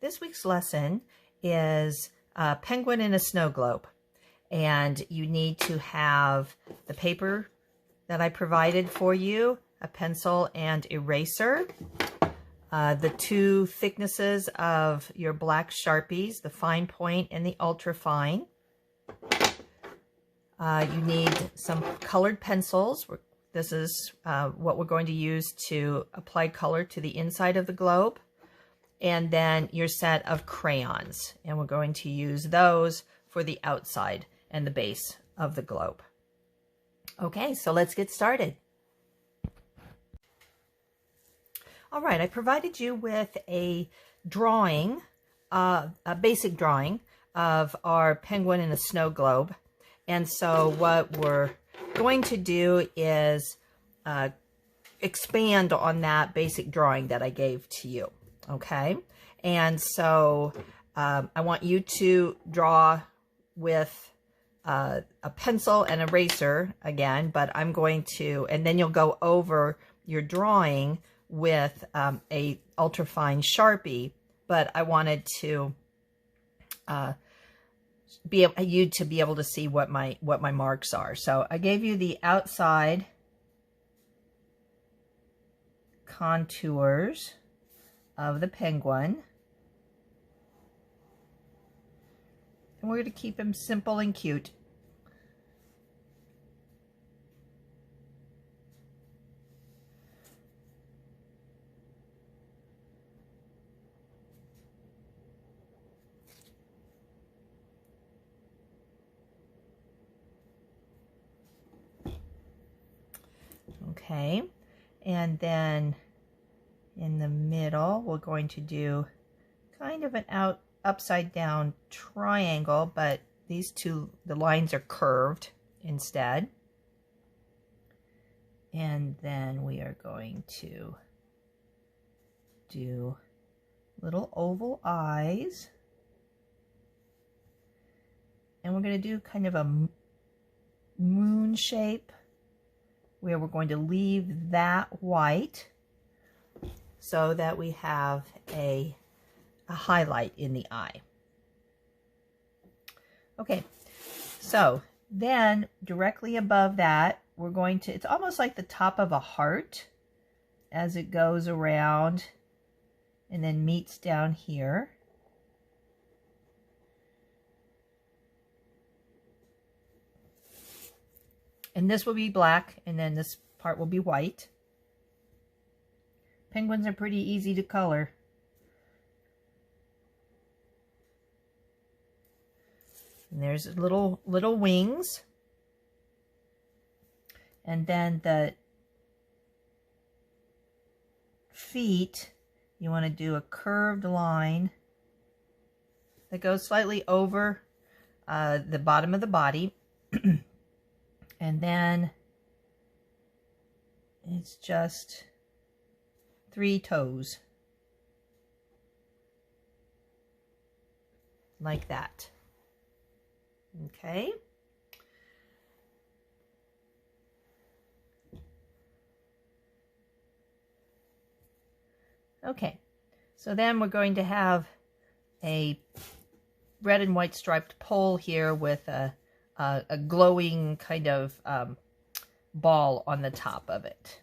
This week's lesson is a penguin in a snow globe, and you need to have the paper that I provided for you, a pencil and eraser, the two thicknesses of your black Sharpies, the fine point and the ultra fine. You need some colored pencils. This is what we're going to use to apply color to the inside of the globe. And then your set of crayons. And we're going to use those for the outside and the base of the globe. Okay, so let's get started. All right, I provided you with a drawing, a basic drawing of our penguin in a snow globe. And so what we're going to do is expand on that basic drawing that I gave to you. Okay, and so I want you to draw with a pencil and eraser again, but I'm going to, and then you'll go over your drawing with a ultrafine Sharpie, but I wanted to be able to see what my marks are. So I gave you the outside contours of the penguin, and we're going to keep him simple and cute. Okay, and then in the middle, we're going to do kind of an upside down triangle, but the lines are curved instead. And then we are going to do little oval eyes. And we're going to do kind of a moon shape where we're going to leave that white so that we have a highlight in the eye. Okay, so then directly above that, we're going to, it's almost like the top of a heart as it goes around and then meets down here. And this will be black, and then this part will be white. Penguins are pretty easy to color. And there's little wings. And then the feet, you want to do a curved line that goes slightly over the bottom of the body. And then it's just 3 toes. Like that. Okay. Okay. So then we're going to have a red and white striped pole here with a glowing kind of ball on the top of it.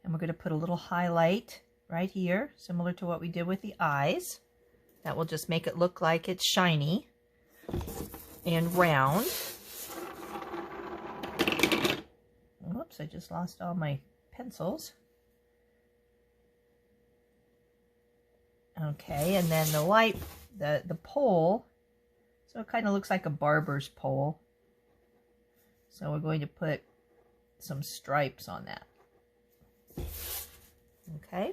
And we're going to put a little highlight right here, similar to what we did with the eyes. That will just make it look like it's shiny and round. Whoops, I just lost all my pencils. Okay, and then the light, the pole, so it kind of looks like a barber's pole. So we're going to put some stripes on that. Okay.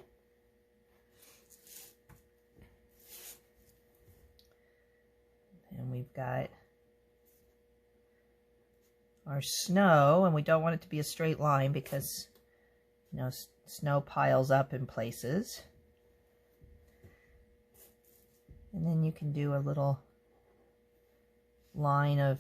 And we've got our snow, and we don't want it to be a straight line because, you know, snow piles up in places. And then you can do a little line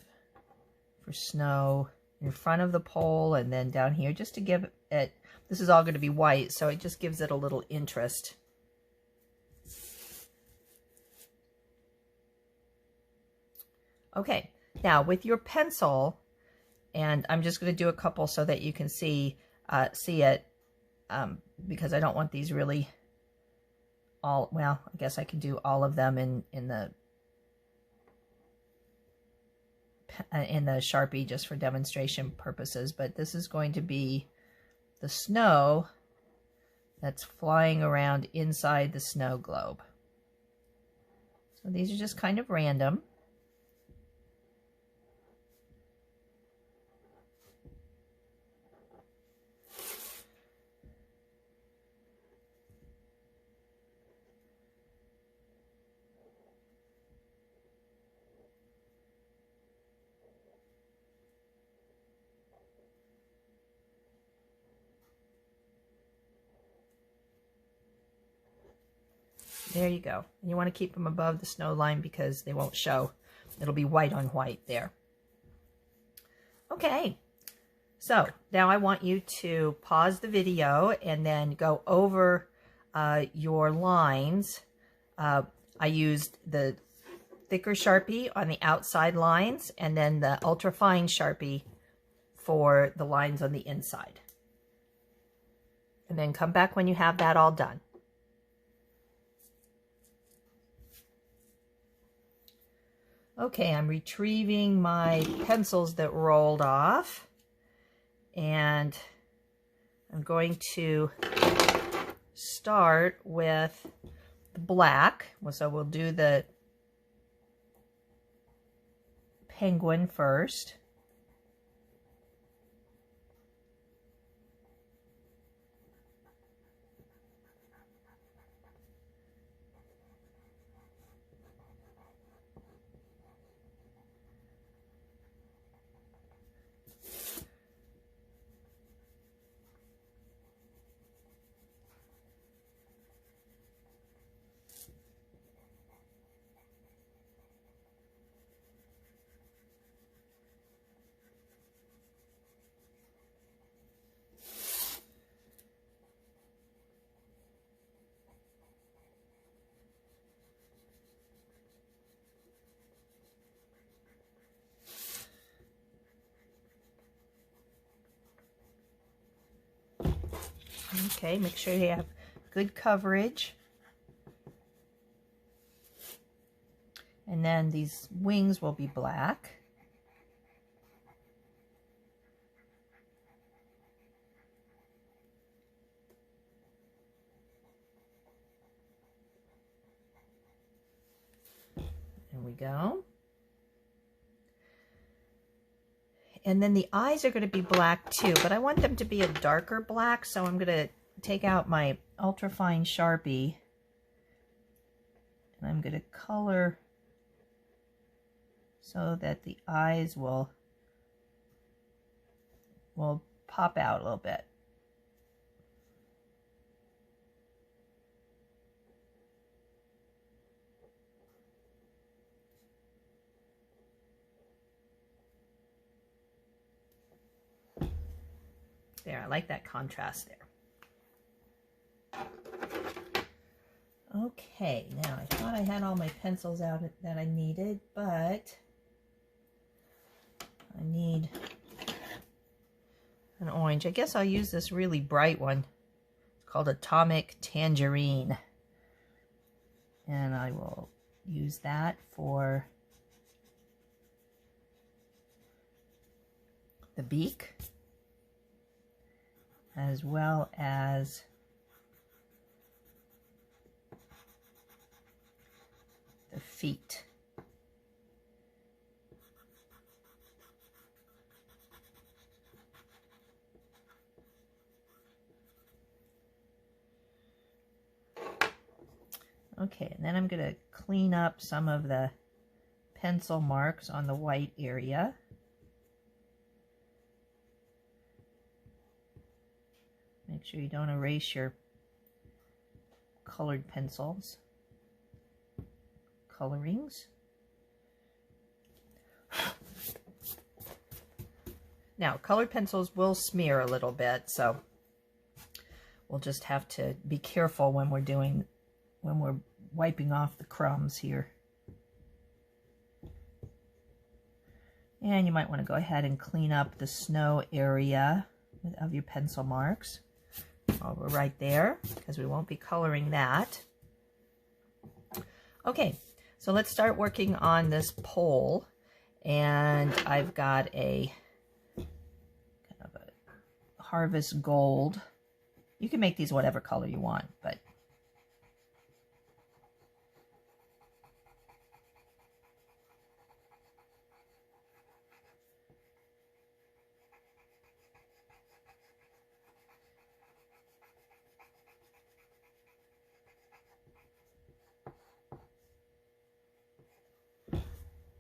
for snow in front of the pole and then down here, just to give it, this is all going to be white, so it just gives it a little interest. Okay, now with your pencil, and I'm just going to do a couple so that you can see it, because I don't want these really all, well, I guess I can do all of them in the Sharpie just for demonstration purposes, but this is going to be the snow that's flying around inside the snow globe. So these are just kind of random. There you go. And you want to keep them above the snow line because they won't show. It'll be white on white there. Okay, so now I want you to pause the video and then go over your lines. I used the thicker Sharpie on the outside lines and then the ultra fine Sharpie for the lines on the inside. And then come back when you have that all done. Okay, I'm retrieving my pencils that rolled off, and I'm going to start with the black. So we'll do the penguin first. Okay, make sure you have good coverage. And then these wings will be black. There we go. And then the eyes are going to be black too, but I want them to be a darker black, so I'm going to take out my ultrafine Sharpie and I'm going to color so that the eyes will pop out a little bit. There, I like that contrast there. Okay, now I thought I had all my pencils out that I needed, but I need an orange. I guess I'll use this really bright one. It's called Atomic Tangerine. And I will use that for the beak, as well as the feet. Okay, and then I'm going to clean up some of the pencil marks on the white area. Make sure you don't erase your colored pencils. colorings. Now, colored pencils will smear a little bit, so we'll just have to be careful when we're wiping off the crumbs here. And you might want to go ahead and clean up the snow area of your pencil marks over right there, because we won't be coloring that. Okay, so let's start working on this pole. And I've got a kind of a harvest gold. You can make these whatever color you want, but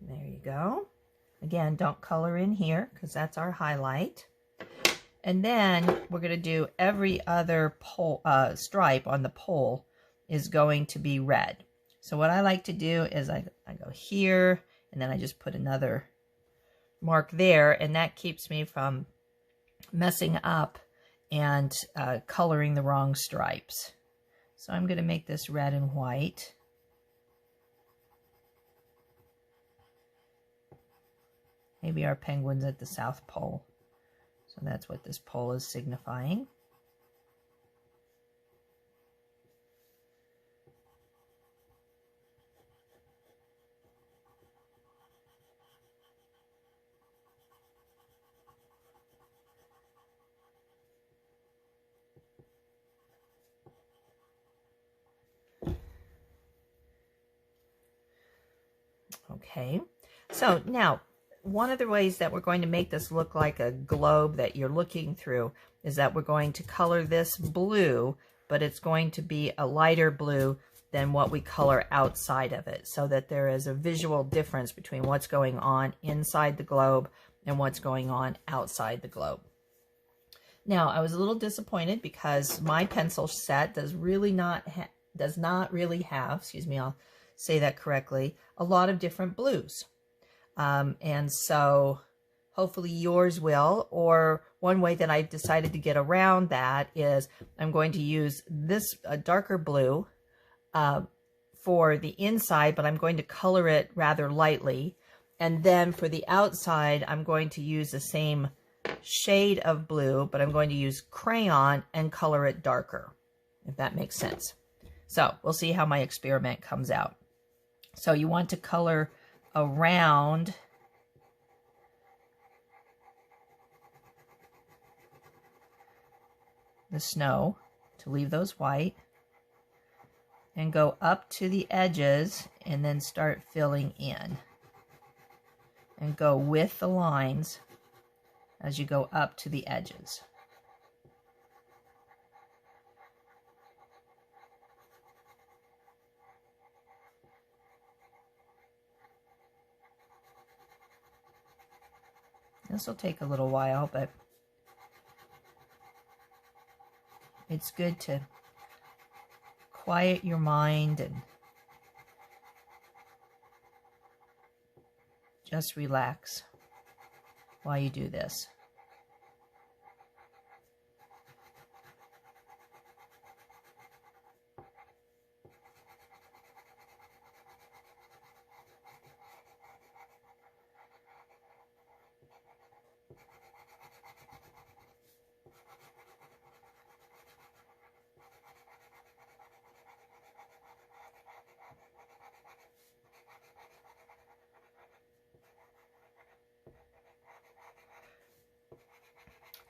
there you go. Again, don't color in here because that's our highlight. And then we're going to do every other pole, stripe on the pole is going to be red. So what I like to do is I go here, and then I just put another mark there, and that keeps me from messing up and coloring the wrong stripes. So I'm going to make this red and white. Maybe our penguin's at the South Pole. So that's what this pole is signifying. Okay, so now one of the ways that we're going to make this look like a globe that you're looking through is that we're going to color this blue, but it's going to be a lighter blue than what we color outside of it, so that there is a visual difference between what's going on inside the globe and what's going on outside the globe. Now, I was a little disappointed because my pencil set does not really have, excuse me, I'll say that correctly, a lot of different blues. And so hopefully yours will, or one way that I've decided to get around that is I'm going to use this darker blue for the inside, but I'm going to color it rather lightly. And then for the outside, I'm going to use the same shade of blue, but I'm going to use crayon and color it darker, if that makes sense. So we'll see how my experiment comes out. So you want to color around the snow to leave those white, and go up to the edges and then start filling in, and go with the lines as you go up to the edges. This will take a little while, but it's good to quiet your mind and just relax while you do this.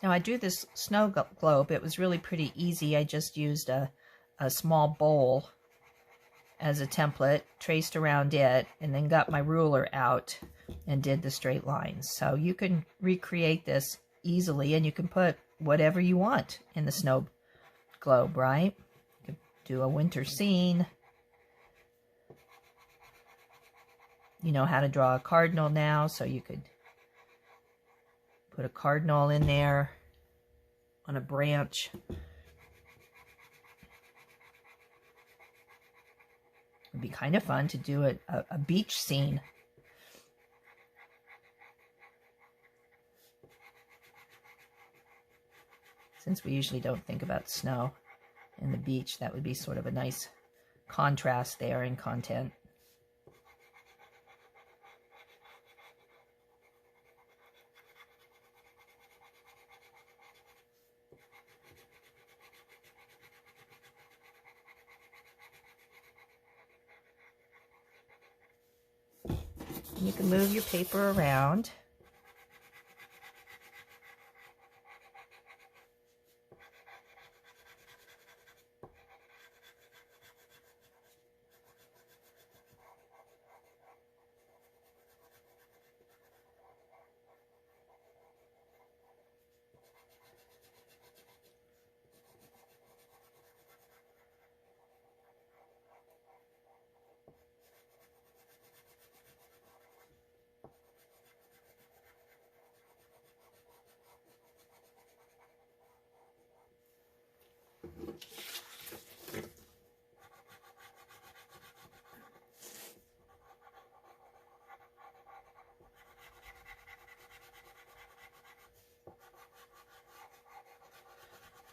Now I drew this snow globe. It was really pretty easy. I just used a small bowl as a template, traced around it, and then got my ruler out and did the straight lines. So you can recreate this easily, and you can put whatever you want in the snow globe, right? You could do a winter scene. You know how to draw a cardinal now, so you could put a cardinal in there on a branch. It'd be kind of fun to do a beach scene. Since we usually don't think about snow and the beach, that would be sort of a nice contrast there in content. You can move your paper around.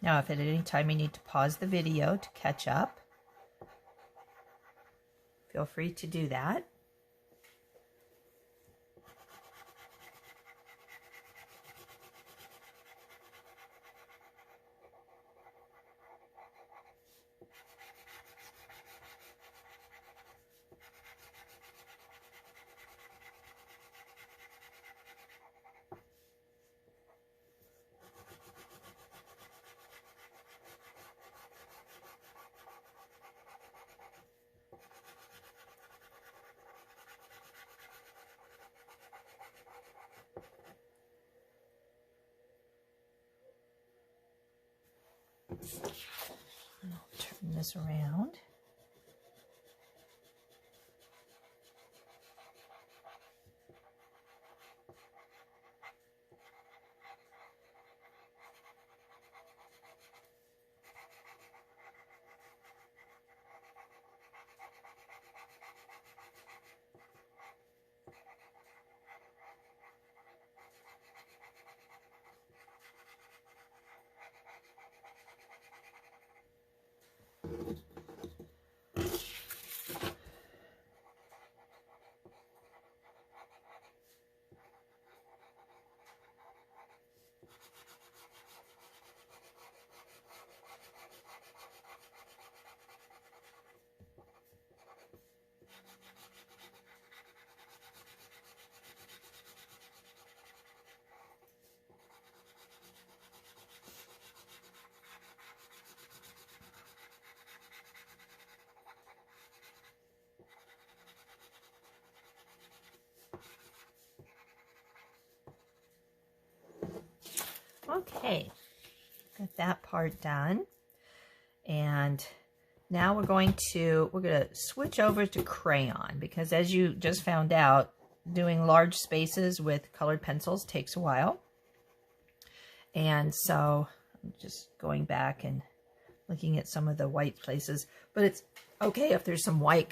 Now, if at any time you need to pause the video to catch up, feel free to do that. I'll turn this around. Okay, got that part done. And now we're going to switch over to crayon, because as you just found out, doing large spaces with colored pencils takes a while. And so I'm just going back and looking at some of the white places, but it's okay if there's some white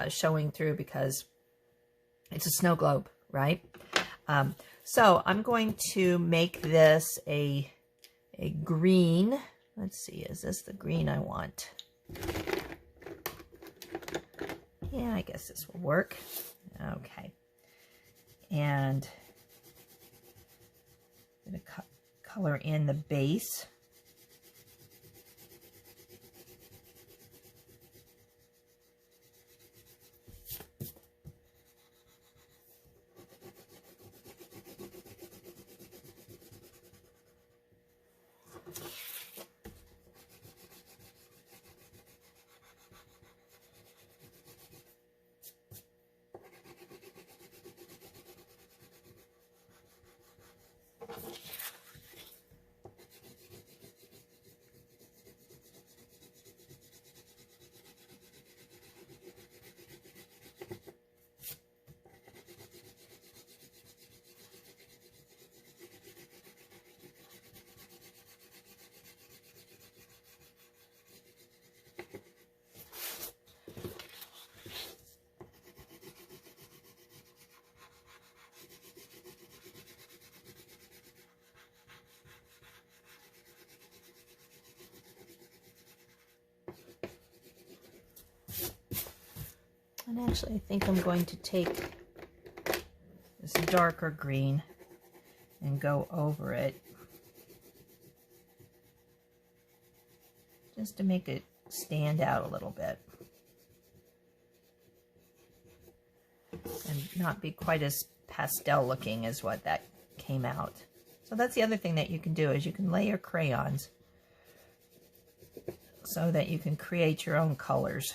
showing through because it's a snow globe, right? So I'm going to make this a green. Let's see, is this the green I want? Yeah, I guess this will work. Okay. And I'm going to color in the base. And actually, I think I'm going to take this darker green and go over it just to make it stand out a little bit and not be quite as pastel looking as what that came out. So that's the other thing that you can do, is you can layer crayons so that you can create your own colors.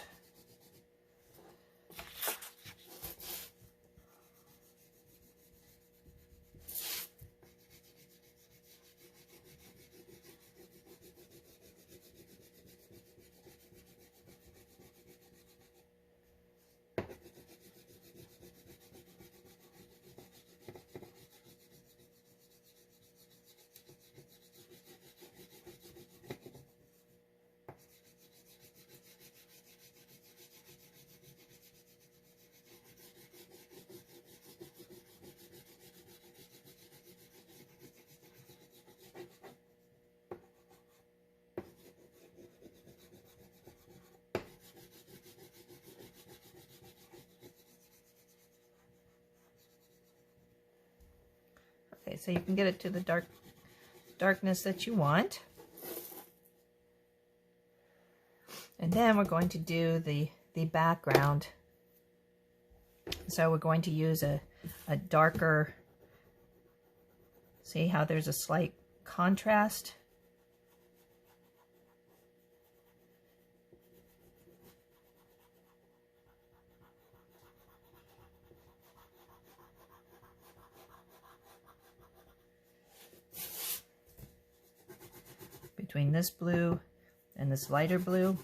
Okay, so you can get it to the darkness that you want. And then we're going to do the background. So we're going to use a darker, see how there's a slight contrast? Between this blue and this lighter blue.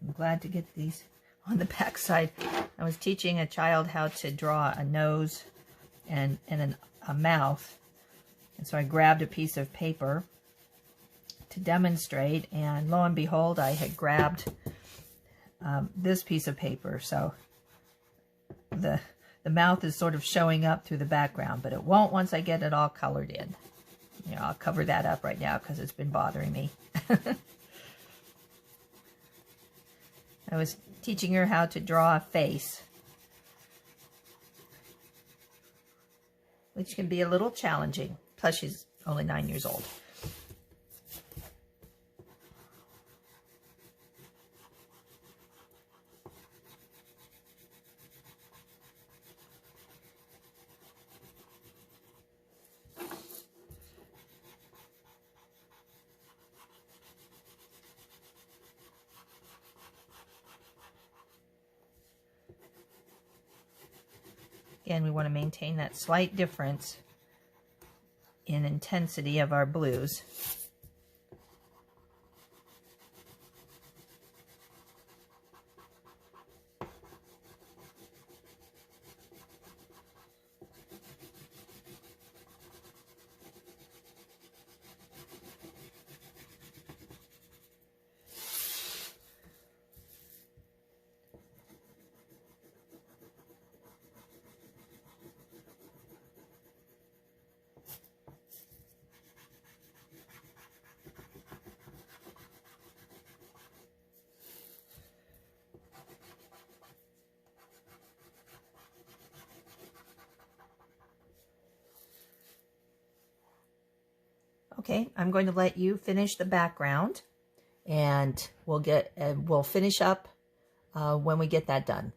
I'm glad to get these on the back side. I was teaching a child how to draw a nose and a mouth. And so I grabbed a piece of paper to demonstrate, and lo and behold, I had grabbed this piece of paper. So the mouth is sort of showing up through the background, but it won't once I get it all colored in. You know, I'll cover that up right now because it's been bothering me. I was teaching her how to draw a face, which can be a little challenging. Plus, she's only 9 years old. Again, we want to maintain that slight difference in intensity of our blues. Okay, I'm going to let you finish the background, and we'll finish up when we get that done.